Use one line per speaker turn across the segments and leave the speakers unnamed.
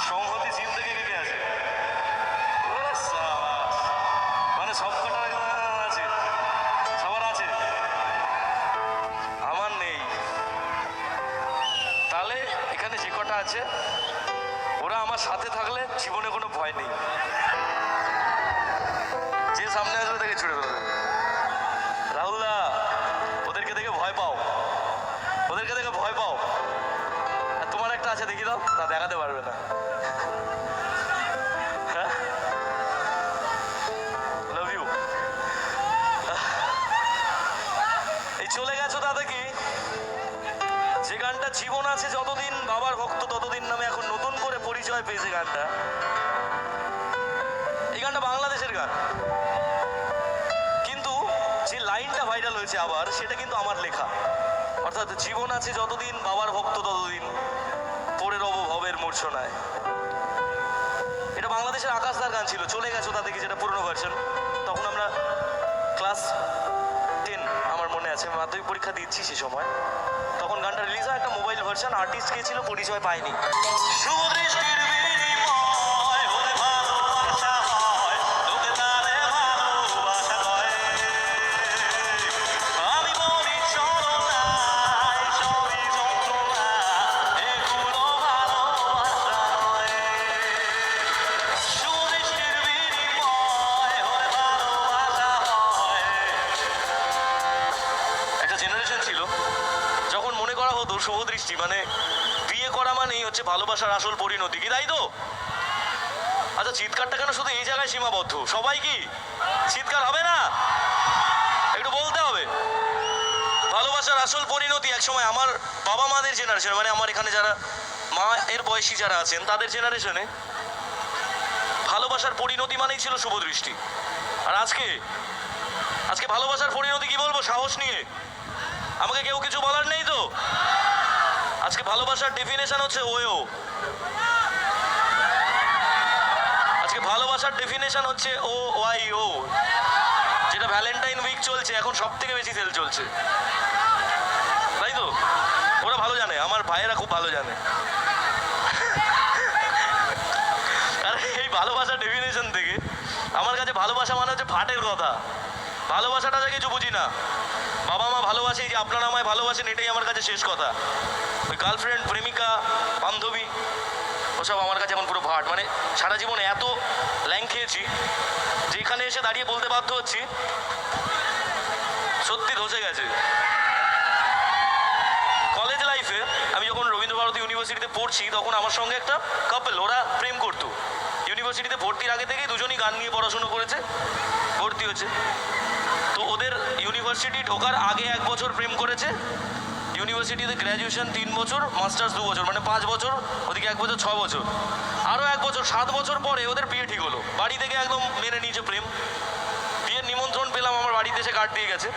সংহতি জিম থেকে কে আছে? মানে সব কটা আছে, সবার আছে, আমার নেই। তাহলে এখানে যে কটা আছে ওরা আমার সাথে থাকলে জীবনে কোনো ভয় নেই। যে সামনে আসবে তাকে ছুড়ে ফেলবে। রাহুলদা, ওদেরকে দেখে ভয় পাও, ওদেরকে দেখে ভয় পাও। আর তোমার একটা আছে, দেখি দাও না, দেখাতে পারবে না। হ্যাঁ, লাভ ইউ। এই চলে গেছো দাদা কি, যে গানটা জীবন আছে যতদিন বাবার ভক্ত ততদিন নামে এখন নতুন করে পরিচয় পেয়েছে গানটা। এই গানটা বাংলাদেশের গান, কিন্তু যে লাইনটা ভাইরাল হয়েছে আবার, সেটা কিন্তু আমার লেখা। অর্থাৎ জীবন আছে যতদিন বাবার ভক্ত ততদিন পড়ে রব ভবের মূর্ছনায়। এটা বাংলাদেশের আকাশদার গান ছিল, চলে গেছো তা দেখি, যেটা পুরনো ভার্সন। তখন আমরা ক্লাস 10 আমার মনে আছে, মাধ্যমিক পরীক্ষা দিচ্ছি সে সময়। তখন গানটা রিলিজ হয়, একটা মোবাইল ভার্সন। আর্টিস্ট কে ছিল পরিচয় পাইনি। শুভ দৃষ্টির বিনিময় হলে ভালোবাসা হয়, লোকে তারে ভালোবাসা কয়। আমি বলি চলনায় সবই যন্ত্রণা, এগুলো ভালোবাসা নয়। শুভ দৃষ্টির বিনিময় হলে ভালোবাসা হয়। একটা জেনারেশন ছিল যখন মনে করা হতো শুভদৃষ্টি মানে বিয়ে করা মানেই হচ্ছে ভালোবাসার আসল পরিণতি, কি তাই তো? আচ্ছা, চিৎকারটা কেন শুধু এই জায়গায় সীমাবদ্ধ? সবাই কি চিৎকার হবে না? একটু বলতে হবে। ভালোবাসার আসল পরিণতি একসময় আমার বাবা মাদের জেনারেশন, মানে আমার এখানে যারা মা এর বয়সী যারা আছেন তাদের জেনারেশনে ভালোবাসার পরিণতি মানেই ছিল শুভদৃষ্টি। আর আজকে আজকে ভালোবাসার পরিণতি কি বলবো সাহস নিয়ে? আমাকে কেউ কিছু বলার নেই তো? আজকে ভালোবাসার ডেফিনেশন হচ্ছে ওয়ো। আজকে ভালোবাসার ডেফিনেশন হচ্ছে ও ওয়াই ও, যেটা ভ্যালেন্টাইন উইক চলছে এখন সব থেকে বেশি সেল চলছে, তাই তো? ওরা ভালো জানে, আমার ভাইয়েরা খুব ভালো জানে। আর এই ভালোবাসার ডেফিনেশন থেকে আমার কাছে ভালোবাসা মানে হচ্ছে ফাটের কথা। ভালোবাসাটা যে কিছু বুঝি না। বাবা মা ভালোবাসে, এই যে আপনারা আমায় ভালোবাসেন, এটাই আমার কাছে শেষ কথা। ওই গার্লফ্রেন্ড, প্রেমিকা, বান্ধবী, ওসব আমার কাছে এখন পুরো ভাট। মানে সারা জীবনে এত ল্যাং খেয়েছি, যেখানে এসে দাঁড়িয়ে বলতে বাধ্য হচ্ছি সত্যি ধসে গেছে। কলেজ লাইফে আমি যখন রবীন্দ্রভারতী ইউনিভার্সিটিতে পড়ছি, তখন আমার সঙ্গে একটা কাপল, ওরা প্রেম করতো। ইউনিভার্সিটিতে ভর্তির আগে থেকেই দুজনই গান নিয়ে পড়াশুনো করেছে, ভর্তি হয়েছে। তো ওদের ইউনিভার্সিটি ঢোকার আগে 1 বছর প্রেম করেছে, ইউনিভার্সিটিতে গ্র্যাজুয়েশন 3 বছর, মাস্টার্স 2 বছর, মানে 5 বছর, ওদিকে 1 বছর 6 বছর, আরও 1 বছর 7 বছর পরে ওদের বিয়ে ঠিক হলো। বাড়ি থেকে একদম মেনে নিয়েছে প্রেম। বিয়ের নিমন্ত্রণ পেলাম, আমার বাড়িতে এসে কার্ড দিয়ে গেছে।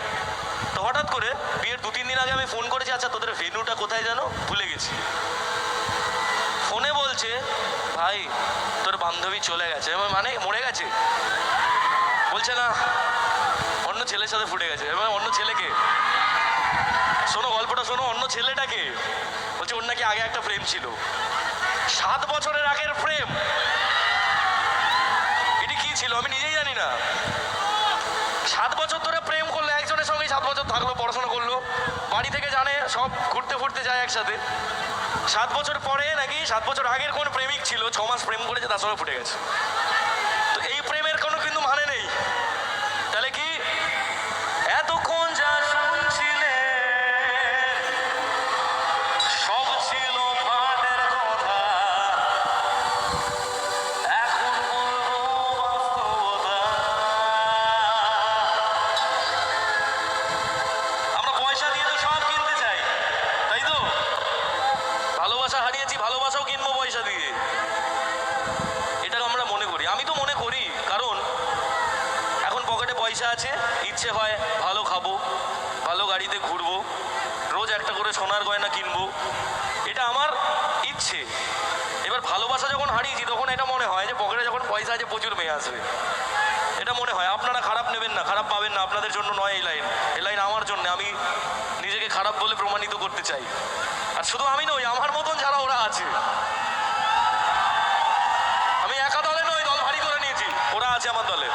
তো হঠাৎ করে বিয়ের 2-3 দিন আগে আমি ফোন করেছি, আচ্ছা তোদের ভেন্যুটা কোথায় জানো, ভুলে গেছি। ফোনে বলছে, ভাই তোর বান্ধবী চলে গেছে। মানে মরে গেছে? বলছে না, অন্য ছেলের সাথে ফুটে গেছে। এবার অন্য ছেলেকে, শোনো গল্পটা শোনো, অন্য ছেলেটাকে বলছে ওর নাকি আগে একটা প্রেম ছিল, 7 বছরের আগের প্রেম। এটি কি ছিল আমি নিজেই জানি না। 7 বছর ধরে প্রেম করলো একজনের সঙ্গেই, 7 বছর থাকলো, পড়াশোনা করলো, বাড়ি থেকে জানে, সব ঘুরতে ফুরতে যায় একসাথে। 7 বছর পরে নাকি 7 বছর আগের কোন প্রেমিক ছিল, 6 মাস প্রেম করেছে, তার সঙ্গে ফুটে গেছে। তো এই প্রেমের কোনো কিন্তু মানে নেই। তাহলে কি এতক্ষণ যা শুনছিলে সব ছিল ফাটের কথা, এখন বলবো বাস্তবতা। আমরা পয়সা দিয়ে তো সব কিনতে চাই, তাই তো? ভালোবাসা হারিয়েছি, ভালোবাসাও কিনবো পয়সা দিয়ে, এটা আমরা মনে করি। আমি তো মনে করি, কারণ এখন পকেটে পয়সা আছে, ইচ্ছে হয় ভালো খাবো, ভালো গাড়িতে ঘুরবো, রোজ একটা করে সোনার গয়না কিনবো, এটা আমার ইচ্ছে। এবার ভালোবাসা যখন হারিয়েছি তখন এটা মনে হয় যে পকেটে যখন পয়সা আছে প্রচুর মেয়ে আসবে, এটা মনে হয়। আপনারা খারাপ নেবেন না, খারাপ পাবেন না, আপনাদের জন্য নয় এই লাইন, এই লাইন আমার জন্য। আমি নিজেকে খারাপ বলে প্রমাণিত করতে চাই। আর শুধু আমি নই, আমার মতন যারা ওরা আছে, আমি একা দলে নই, দল ভারী করে নিয়েছি, ওরা আছে আমার দলে।